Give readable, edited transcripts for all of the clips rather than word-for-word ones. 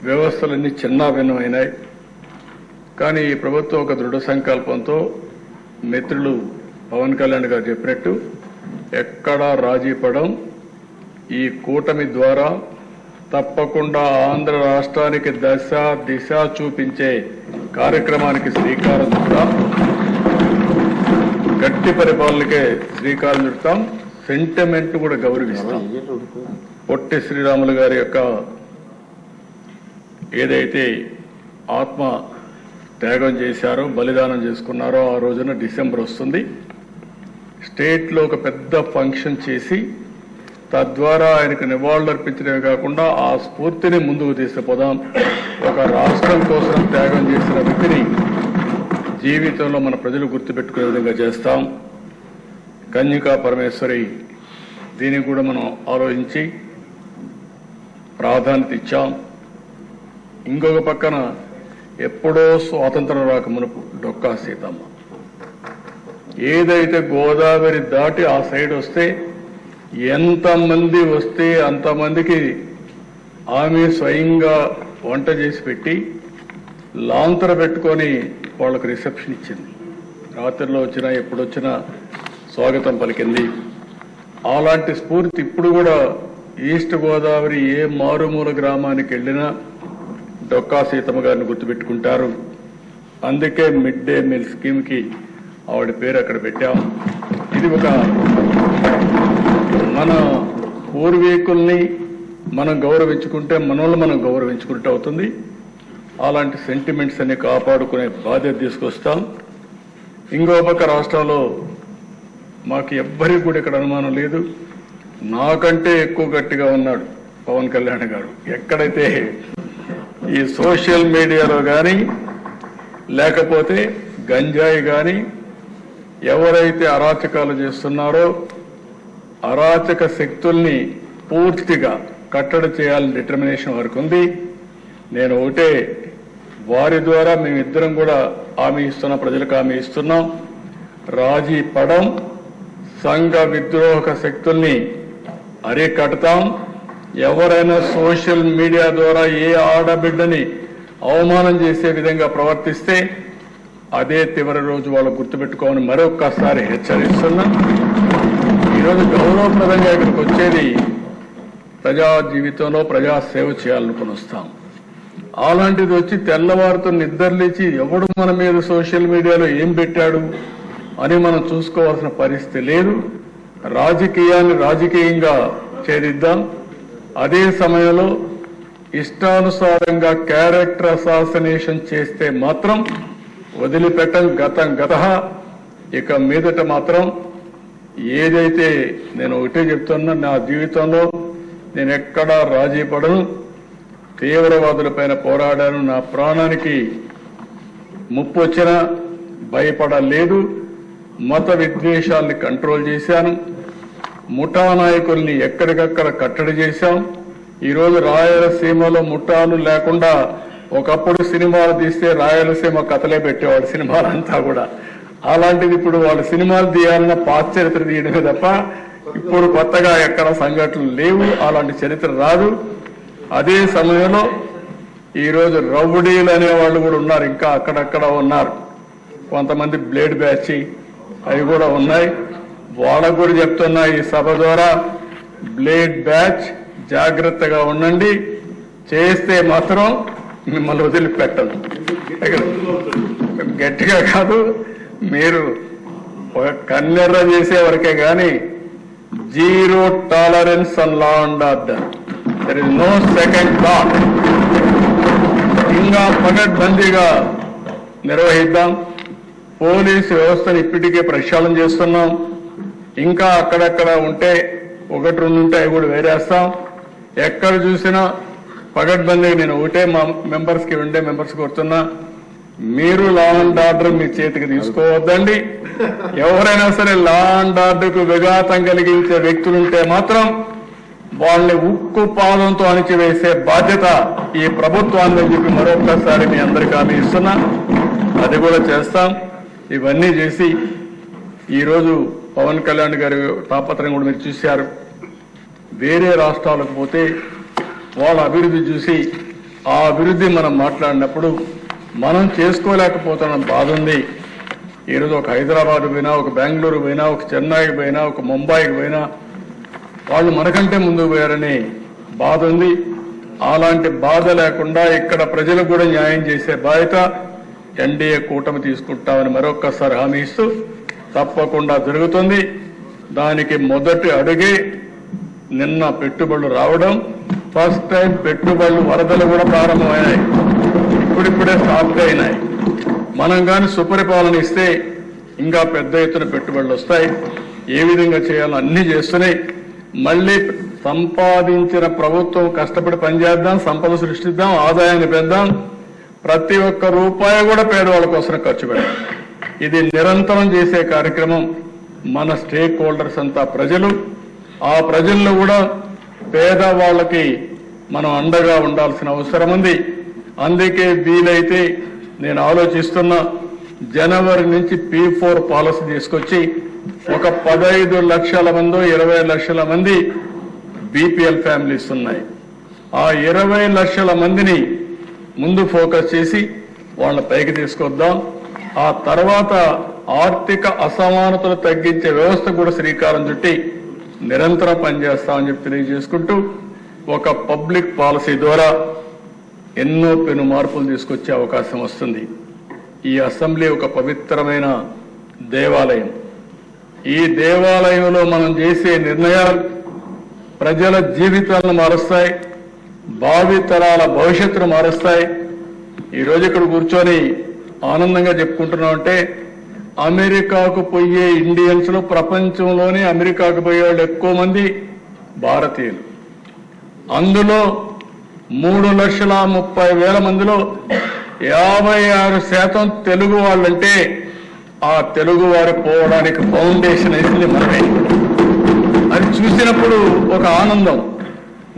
వ్యవస్థలన్నీ చిన్నాభిన్నమైనాయి. కానీ ఈ ప్రభుత్వం ఒక దృఢ సంకల్పంతో మిత్రులు పవన్ కళ్యాణ్ గారు చెప్పినట్టు ఎక్కడా రాజీ పడం, ఈ కూటమి ద్వారా తప్పకుండా ఆంధ్ర రాష్ట్రానికి దశ దిశ చూపించే కార్యక్రమానికి శ్రీకారం చుడతాం. గట్టి పరిపాలనకే శ్రీకారం చుడతాం. సెంటిమెంట్ కూడా గౌరవిస్తాం. పొట్టి శ్రీరాములు గారి యొక్క ఏదైతే ఆత్మ త్యాగం చేశారో, బలిదానం చేసుకున్నారో, ఆ రోజున డిసెంబర్ వస్తుంది. స్టేట్లో ఒక పెద్ద ఫంక్షన్ చేసి తద్వారా ఆయనకు నివాళులు అర్పించడమే కాకుండా ఆ స్ఫూర్తిని ముందుకు తీసుకుపోదాం. ఒక రాష్ట్రం కోసం త్యాగం చేసిన వ్యక్తిని జీవితంలో మన ప్రజలు గుర్తుపెట్టుకునే విధంగా చేస్తాం. కన్యకా పరమేశ్వరి దీనికి కూడా మనం ఆలోచించి ప్రాధాన్యత ఇచ్చాం. ఇంకొక పక్కన ఎప్పుడో స్వాతంత్రం రాక మునుపు డొక్కా సీతమ్మ ఏదైతే గోదావరి దాటి ఆ సైడ్ వస్తే ఎంతమంది వస్తే అంతమందికి ఆమె స్వయంగా వంట చేసి పెట్టి లాంతర పెట్టుకొని వాళ్ళకు రిసెప్షన్ ఇచ్చింది. రాత్రిలో వచ్చినా ఎప్పుడొచ్చినా స్వాగతం పలికింది. అలాంటి స్ఫూర్తి ఇప్పుడు కూడా ఈస్ట్ గోదావరి ఏ మారుమూల గ్రామానికి వెళ్ళినా డొక్కా సీతమ్మ గారిని గుర్తుపెట్టుకుంటారు. అందుకే మిడ్ డే మీల్ స్కీమ్కి ఆవిడ పేరు అక్కడ పెట్టాం. ఇది ఒక మన పూర్వీకుల్ని మనం గౌరవించుకుంటే మనల్ని మనం గౌరవించుకుంటే అవుతుంది. అలాంటి సెంటిమెంట్స్ అన్ని కాపాడుకునే బాధ్యత తీసుకొస్తాం. ఇంకో పక్క రాష్ట్రంలో మాకు ఎవ్వరికి కూడా ఇక్కడ అనుమానం లేదు, నాకంటే ఎక్కువ గట్టిగా ఉన్నాడు పవన్ కళ్యాణ్ గారు. ఎక్కడైతే ఈ సోషల్ మీడియాలో కానీ లేకపోతే గంజాయి కానీ ఎవరైతే అరాచకాలు చేస్తున్నారో అరాచక శక్తుల్ని పూర్తిగా కట్టడి చేయాలని డిటర్మినేషన్ వరకు ఉంది. నేను ఒకటే, వారి ద్వారా మేమిద్దరం కూడా హామీ ఇస్తున్నాం, ప్రజలకు హామీ ఇస్తున్నాం. రాజీ పడం, సంఘ విద్రోహక శక్తుల్ని అరికడతాం. ఎవరైనా సోషల్ మీడియా ద్వారా ఏ ఆడబిడ్డని అవమానం చేసే విధంగా ప్రవర్తిస్తే అదే చివరి రోజు వాళ్ళు గుర్తుపెట్టుకోమని మరొక్కసారి హెచ్చరిస్తున్నా. ఈరోజు గౌరవప్రదంగా ఇక్కడికి వచ్చేది ప్రజా జీవితంలో ప్రజా సేవ చేయాలనుకుని వస్తాం. అలాంటిది వచ్చి తెల్లవారితో నిద్రలేచి ఎవడు మన మీద సోషల్ మీడియాలో ఏం పెట్టాడు అని మనం చూసుకోవాల్సిన పరిస్థితి లేదు. రాజకీయాన్ని రాజకీయంగా ఛేదిద్దాం. అదే సమయంలో ఇష్టానుసారంగా క్యారెక్టర్ అసాసినేషన్ చేస్తే మాత్రం వదిలిపెట్టం. గత ఇక మీదట మాత్రం ఏదైతే నేను ఒకటే చెప్తున్నా, నా జీవితంలో నేను ఎక్కడా రాజీ పడను. తీవ్రవాదులపైన పోరాడాను. నా ప్రాణానికి ముప్పు వచ్చినా భయపడలేదు. మత విద్వేషాల్ని కంట్రోల్ చేశాను. ముఠా నాయకుల్ని ఎక్కడికక్కడ కట్టడి చేశాం. ఈరోజు రాయలసీమలో ముఠాలు లేకుండా ఒకప్పుడు సినిమాలు తీస్తే రాయలసీమ కథలే పెట్టేవాడు సినిమాలంతా కూడా. అలాంటిది ఇప్పుడు వాళ్ళు సినిమాలు తీయాలన్న పాత చరిత్ర తీయడమే తప్ప ఇప్పుడు కొత్తగా ఎక్కడ సంఘటనలు లేవు. అలాంటి చరిత్ర రాదు. అదే సమయంలో ఈరోజు రౌడీలు అనేవాళ్ళు కూడా ఉన్నారు, ఇంకా అక్కడక్కడ ఉన్నారు. కొంతమంది బ్లేడ్ బ్యాచ్ అవి కూడా ఉన్నాయి. వాళ్ళకు కూడా చెప్తున్నా ఈ సభ ద్వారా, బ్లేడ్ బ్యాచ్ జాగ్రత్తగా ఉండండి. చేస్తే మాత్రం మిమ్మల్ని వదిలిపెట్టదు. గట్టిగా కాదు, మీరు ఒక కన్నెర్ర చేసే వరకే కానీ zero tolerance on law and order. There is no second thought. ఇంకా పకడ్బందీగా నిర్వహిద్దాం. పోలీసు వ్యవస్థను ఇప్పటికే ప్రక్షాళన చేస్తున్నాం. ఇంకా అక్కడక్కడ ఉంటే ఒకటి రెండు ఉంటే అవి కూడా వేరేస్తాం. ఎక్కడ చూసినా పకడ్బందీగా నేను ఒకటే మా మెంబర్స్కి ఉండే మెంబర్స్ కోరుతున్నా, మీరు లా అండ్ ఆర్డర్ మీ చేతికి తీసుకోవద్దండి. ఎవరైనా సరే లా అండ్ ఆర్డర్కు విఘాతం కలిగించే వ్యక్తులుంటే మాత్రం వాళ్ళని ఉక్కు పాదంతో అణిచివేసే బాధ్యత ఈ ప్రభుత్వాన్ని చెప్పి మరొకసారి మీ అందరికీ హామీ ఇస్తున్నా. అది కూడా చేస్తాం. ఇవన్నీ చేసి ఈరోజు పవన్ కళ్యాణ్ గారి తాపత్రయం కూడా మీరు చూశారు. వేరే రాష్ట్రాలకు పోతే వాళ్ళ అభివృద్ధి చూసి ఆ అభివృద్ధి మనం మాట్లాడినప్పుడు మనం చేసుకోలేకపోతున్న బాధ ఉంది. ఈరోజు ఒక హైదరాబాద్ పోయినా, ఒక బెంగళూరు పోయినా, ఒక చెన్నైకి పోయినా, ఒక ముంబైకి పోయినా వాళ్ళు మనకంటే ముందుకు పోయారని బాధ ఉంది. అలాంటి బాధ లేకుండా ఇక్కడ ప్రజలకు కూడా న్యాయం చేసే బాధ్యత ఎన్డీఏ కూటమి తీసుకుంటామని మరొక్కసారి హామీ ఇస్తూ తప్పకుండా జరుగుతుంది. దానికి మొదటి అడుగే నిన్న పెట్టుబడులు రావడం. ఫస్ట్ టైం పెట్టుబడులు వరదలు కూడా ప్రారంభమైనాయి, ఇప్పుడిప్పుడే స్టార్ట్ అయినాయి. మనం కానీ సుపరిపాలన ఇస్తే ఇంకా పెద్ద ఎత్తున పెట్టుబడులు వస్తాయి. ఏ విధంగా చేయాలో అన్ని చేస్తున్నాయి. మళ్ళీ సంపాదించిన ప్రభుత్వం కష్టపడి పనిచేద్దాం, సంపద సృష్టిద్దాం, ఆదాయాన్ని పెద్దాం. ప్రతి ఒక్క రూపాయి కూడా పేదవాళ్ళ కోసం ఖర్చు పెడదాం. ఇది నిరంతరం చేసే కార్యక్రమం. మన స్టేక్ హోల్డర్స్ అంతా ప్రజలు. ఆ ప్రజల్లో కూడా పేదవాళ్ళకి మనం అండగా ఉండాల్సిన అవసరం ఉంది. అందుకే వీలైతే నేను ఆలోచిస్తున్నా, జనవరి నుంచి P4 పాలసీ తీసుకొచ్చి ఒక 15 లక్షల మందో 20 లక్షల మంది బీపీఎల్ ఫ్యామిలీస్ ఉన్నాయి. ఆ 20 లక్షల మందిని ముందు ఫోకస్ చేసి వాళ్ళ పైకి తీసుకొద్దాం. ఆ తర్వాత ఆర్థిక అసమానతలు తగ్గించే వ్యవస్థ కూడా శ్రీకారం చుట్టి నిరంతరం పనిచేస్తామని చెప్పి తెలియజేసుకుంటూ, ఒక పబ్లిక్ పాలసీ ద్వారా ఎన్నో పెను మార్పులు తీసుకొచ్చే అవకాశం వస్తుంది. ఈ అసెంబ్లీ ఒక పవిత్రమైన దేవాలయం. ఈ దేవాలయంలో మనం చేసే నిర్ణయాలు ప్రజల జీవితాలను మారుస్తాయి, భావితరాల భవిష్యత్తును మారుస్తాయి. ఈరోజు ఇక్కడ కూర్చొని ఆనందంగా చెప్పుకుంటున్నామంటే, అమెరికాకు పోయే ఇండియన్స్ లో ప్రపంచంలోనే అమెరికాకు పోయే వాళ్ళు ఎక్కువ మంది భారతీయులు. అందులో 3,30,000 మందిలో 56% తెలుగు వాళ్ళంటే, ఆ తెలుగు వారు పోవడానికి ఫౌండేషన్ వేసింది మనమే. అది చూసినప్పుడు ఒక ఆనందం.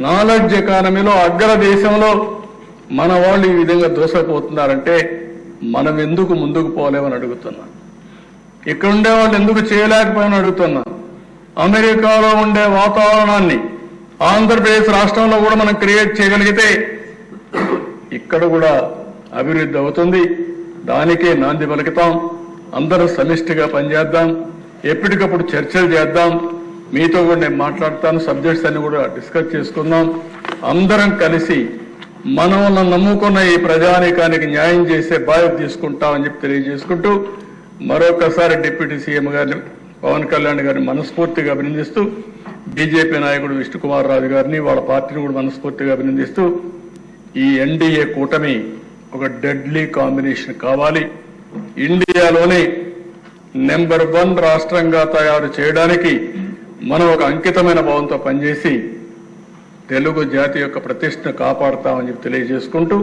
నాలెడ్జ్ ఎకానమీలో అగ్ర దేశంలో మన వాళ్ళు ఈ విధంగా దూసపోతున్నారంటే మనం ఎందుకు ముందుకు పోలేమని అడుగుతున్నా. ఇక్కడ ఉండే వాళ్ళు ఎందుకు చేయలేకపోయామని అడుగుతున్నా. అమెరికాలో ఉండే వాతావరణాన్ని ఆంధ్రప్రదేశ్ రాష్ట్రంలో కూడా మనం క్రియేట్ చేయగలిగితే ఇక్కడ కూడా అభివృద్ధి అవుతుంది. దానికే నాంది పలుకుతాం. అందరూ సమిష్టిగా పనిచేద్దాం, ఎప్పటికప్పుడు చర్చలు చేద్దాం. మీతో కూడా నేను మాట్లాడతాను, సబ్జెక్ట్స్ అన్ని కూడా డిస్కస్ చేసుకుందాం. అందరం కలిసి మనల్ని నమ్ముకున్న ఈ ప్రజానీకానికి న్యాయం చేసే బాధ్యత తీసుకుంటామని చెప్పి తెలియజేసుకుంటూ, మరొకసారి డిప్యూటీ సీఎం గారిని పవన్ కళ్యాణ్ గారిని మనస్ఫూర్తిగా అభినందిస్తూ, బీజేపీ నాయకుడు విష్ణుకుమార్ రాజు గారిని వాళ్ళ పార్టీని కూడా మనస్ఫూర్తిగా అభినందిస్తూ, ఈ ఎన్డీఏ కూటమి ఒక డెడ్లీ కాంబినేషన్ కావాలి. ఇండియాలోనే నెంబర్ 1 రాష్ట్రంగా తయారు చేయడానికి మనం ఒక అంకితమైన భావంతో పనిచేసి తెలుగు జాతి యొక్క ప్రతిష్టను కాపాడుతామని చెప్పి తెలియజేసుకుంటూ,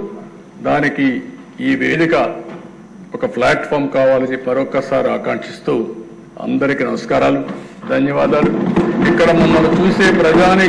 దానికి ఈ వేదిక ఒక ప్లాట్ఫామ్ కావాలని చెప్పి మరొక్కసారి ఆకాంక్షిస్తూ అందరికీ నమస్కారాలు, ధన్యవాదాలు. ఇక్కడ మమ్మల్ని చూసే ప్రజాని